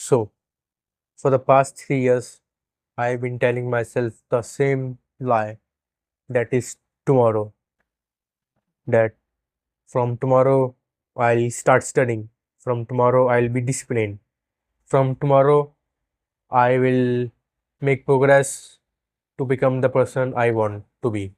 So, for the past 3 years, I've been telling myself the same lie, that is tomorrow. That from tomorrow I'll start studying. From tomorrow I'll be disciplined. From tomorrow I will make progress to become the person I want to be.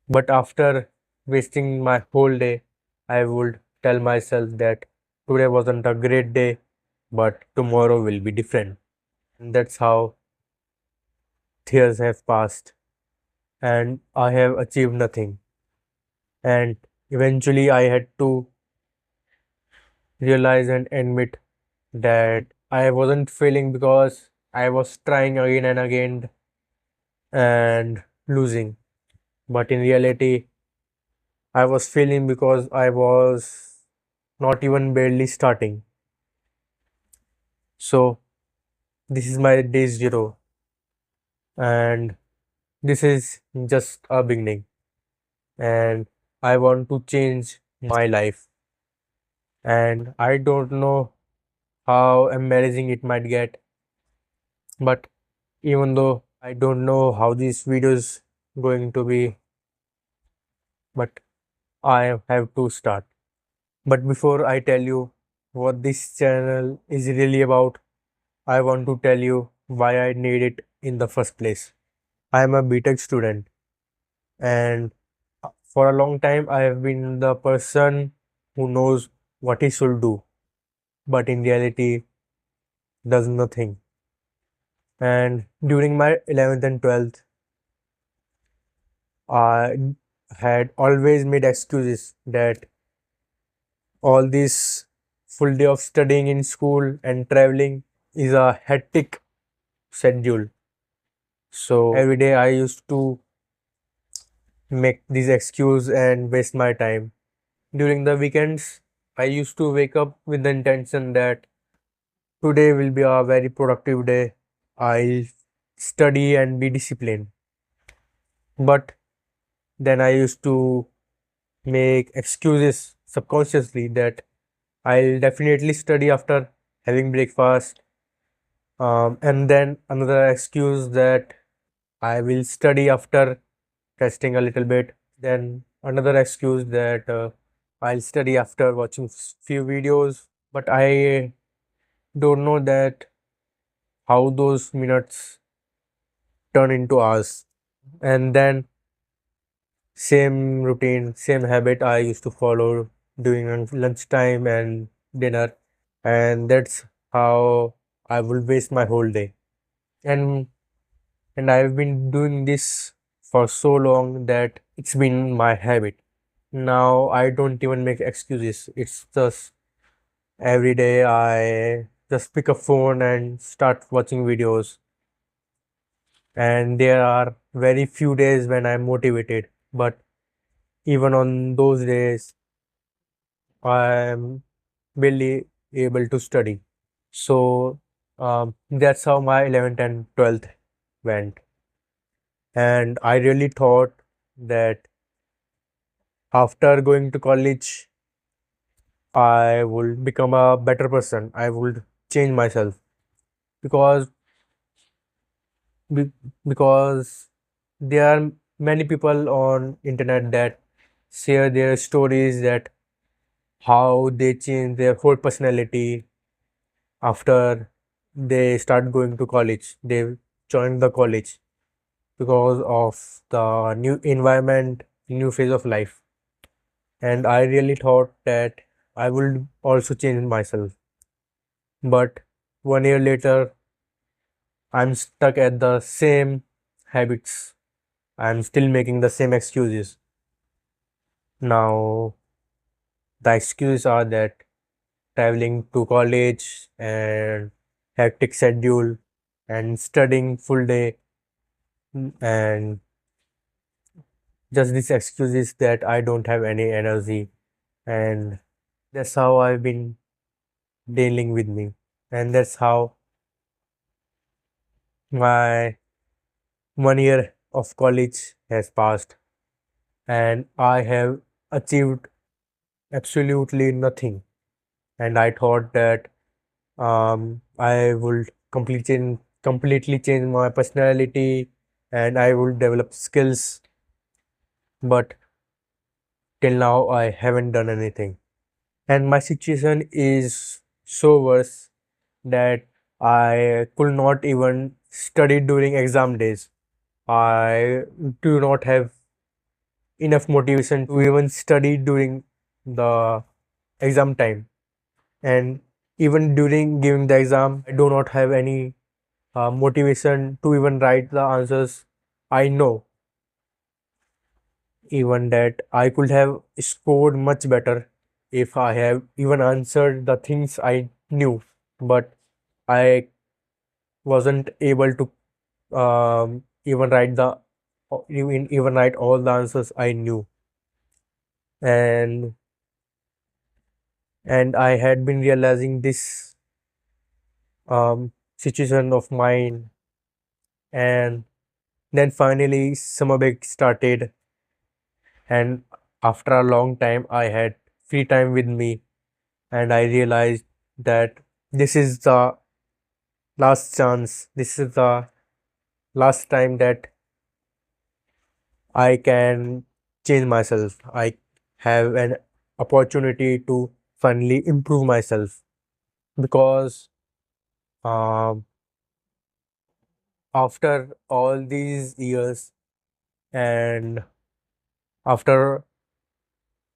But after wasting my whole day, I would tell myself that today wasn't a great day, but tomorrow will be different. And that's how years have passed and I have achieved nothing. And eventually, I had to realize and admit that I wasn't failing because I was trying again and again and losing. But in reality, I was failing because I was not even barely starting. So, this is my day zero, and this is just a beginning. And I want to change my life. And I don't know how embarrassing it might get, but even though I don't know how this video is going to be, but I have to start. But before I tell you what this channel is really about, I want to tell you why I need it in the first place. I am a BTech student, and for a long time I have been the person who knows what he should do, but in reality does nothing. And during my 11th and 12th, I had always made excuses that all this full day of studying in school and traveling is a hectic schedule. So every day I used to make this excuse and waste my time. During the weekends, I used to wake up with the intention that today will be a very productive day. I'll study and be disciplined. But then I used to make excuses subconsciously that I'll definitely study after having breakfast. And then another excuse that I will study after resting a little bit. Then another excuse that I'll study after watching few videos. But I don't know that how those minutes turn into hours. And then same routine, same habit I used to follow during lunchtime and dinner. And that's how I will waste my whole day. And I've been doing this for so long that it's been my habit. Now I don't even make excuses. It's just every day I just pick a phone and start watching videos. And there are very few days when I'm motivated, but even on those days, I'm barely able to study. So that's how my 11th and 12th went. And I really thought that after going to college, I would become a better person. I would change myself because be- because there are many people on internet that share their stories that how they change their whole personality after they start going to college. They join the college because of the new environment, new phase of life. And I really thought that I would also change myself. But 1 year later, I'm stuck at the same habits. I'm still making the same excuses. Now, the excuses are that traveling to college and hectic schedule and studying full day, and just these excuses that I don't have any energy, and that's how I've been dealing with me, and that's how my 1 year of college has passed and I have achieved absolutely nothing. And I thought that I would completely change my personality, and I would develop skills. But till now, I haven't done anything. And my situation is so worse that I could not even study during exam days. I do not have enough motivation to even study during the exam time. And even during giving the exam, I do not have any motivation to even write the answers. I know even that I could have scored much better if I have even answered the things I knew, but I wasn't able to even write the even write all the answers I knew. and and I had been realizing this situation of mine, and then finally summer break started, and after a long time I had free time with me, and I realized that this is the last chance, this is the last time that I can change myself. I have an opportunity to finally improve myself, because um, after all these years, and after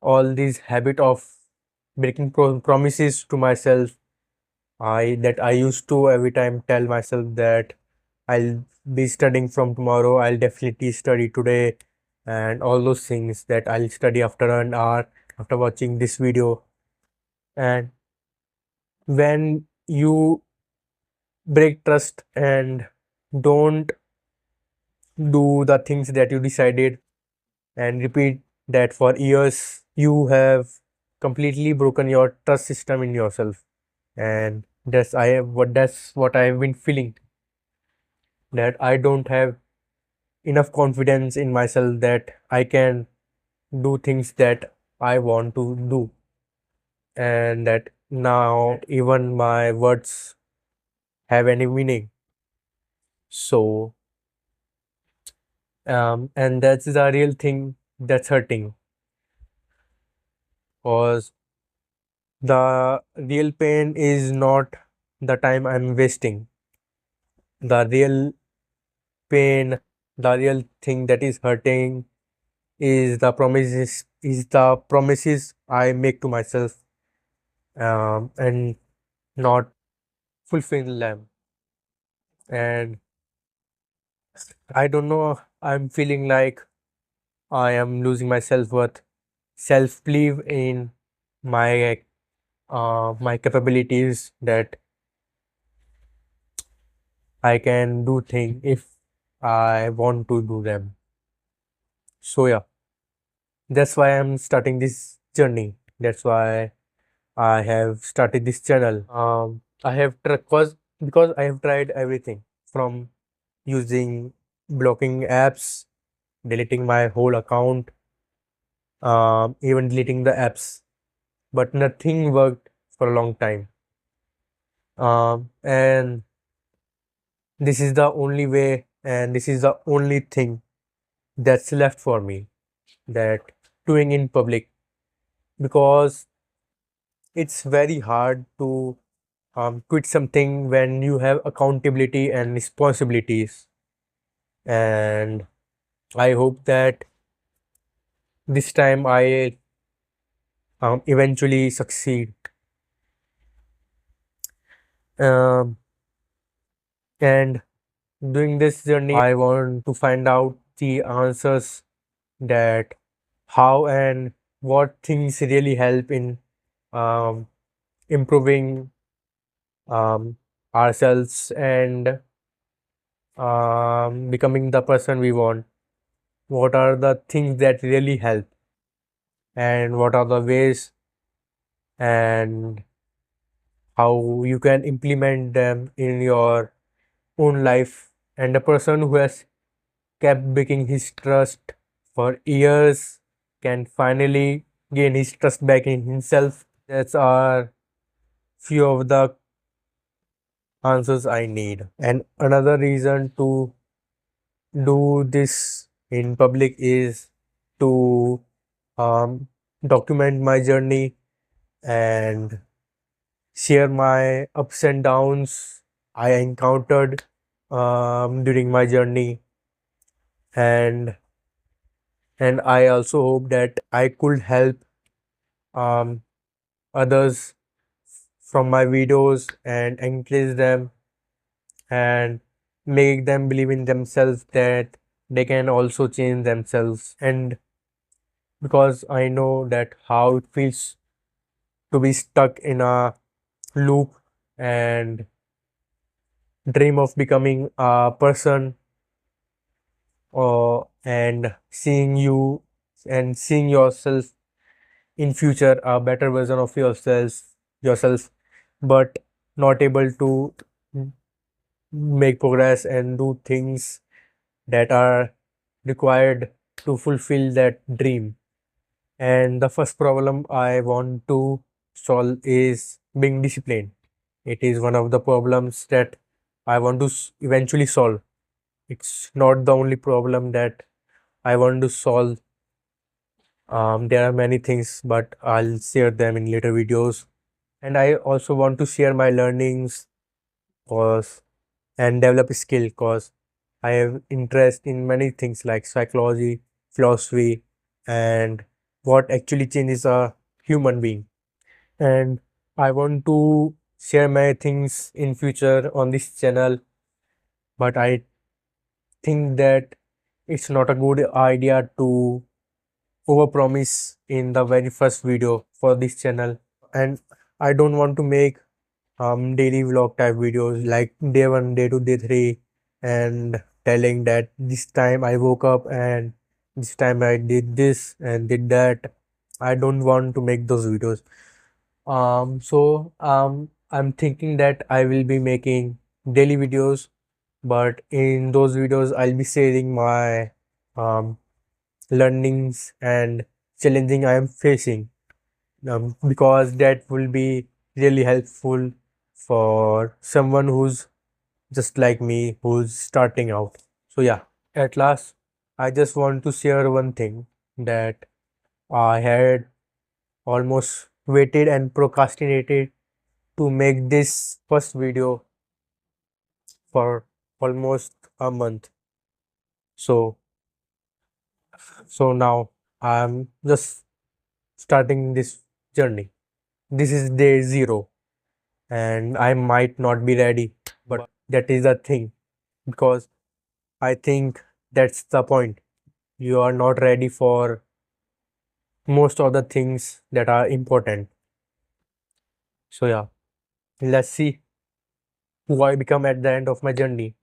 all this habit of making promises to myself, I used to every time tell myself that I'll be studying from tomorrow, I'll definitely study today, and all those things, that I'll study after an hour after watching this video. And when you break trust and don't do the things that you decided and repeat that for years, you have completely broken your trust system in yourself. And that's what I have been feeling, that I don't have enough confidence in myself that I can do things that I want to do, and that now even my words have any meaning. So, and that's the real thing that's hurting, because the real pain is not the time I'm wasting. The real pain, the real thing that is hurting is the promises I make to myself, and not fulfill them. And I don't know, I'm feeling like I am losing my self-worth, self-belief in my capabilities, that I can do things if I want to do them. So yeah, that's why I'm starting this journey. That's why I have started this channel. I have because I have tried everything, from using blocking apps, deleting my whole account, even deleting the apps, but nothing worked for a long time. And this is the only way, and this is the only thing that's left for me, that doing in public, because it's very hard to quit something when you have accountability and responsibilities. And I hope that this time I eventually succeed. Um, and doing this journey, I want to find out the answers, that how and what things really help in um, improving ourselves, and becoming the person we want. What are the things that really help, and what are the ways, and how you can implement them in your own life. And a person who has kept breaking his trust for years can finally gain his trust back in himself. That's our few of the answers I need. And another reason to do this in public is to um, document my journey and share my ups and downs I encountered during my journey, and I also hope that I could help um, others from my videos and encourage them and make them believe in themselves that they can also change themselves. And because I know that how it feels to be stuck in a loop and dream of becoming a person, and seeing yourself in future a better version of yourself, but not able to make progress and do things that are required to fulfill that dream. And the first problem I want to solve is being disciplined. It is one of the problems that I want to eventually solve. It's not the only problem that I want to solve. There are many things, but I'll share them in later videos. And I also want to share my learnings cause and develop skill cause I have interest in many things like psychology, philosophy, and what actually changes a human being. And I want to share my things in future on this channel, but I think that it's not a good idea to overpromise in the very first video for this channel. And I don't want to make daily vlog type videos like day 1, day 2, day 3, and telling that this time I woke up and this time I did this and did that. I don't want to make those videos. I'm thinking that I will be making daily videos, but in those videos I'll be sharing my um learnings and challenging I am facing, because that will be really helpful for someone who's just like me, who's starting out. So, yeah, at last, I just want to share one thing that I had almost waited and procrastinated to make this first video for almost a month. So, now I'm just starting this journey. This is day zero, and I might not be ready, but that is the thing, because I think that's the point. You are not ready for most of the things that are important. So, yeah, let's see who I become at the end of my journey.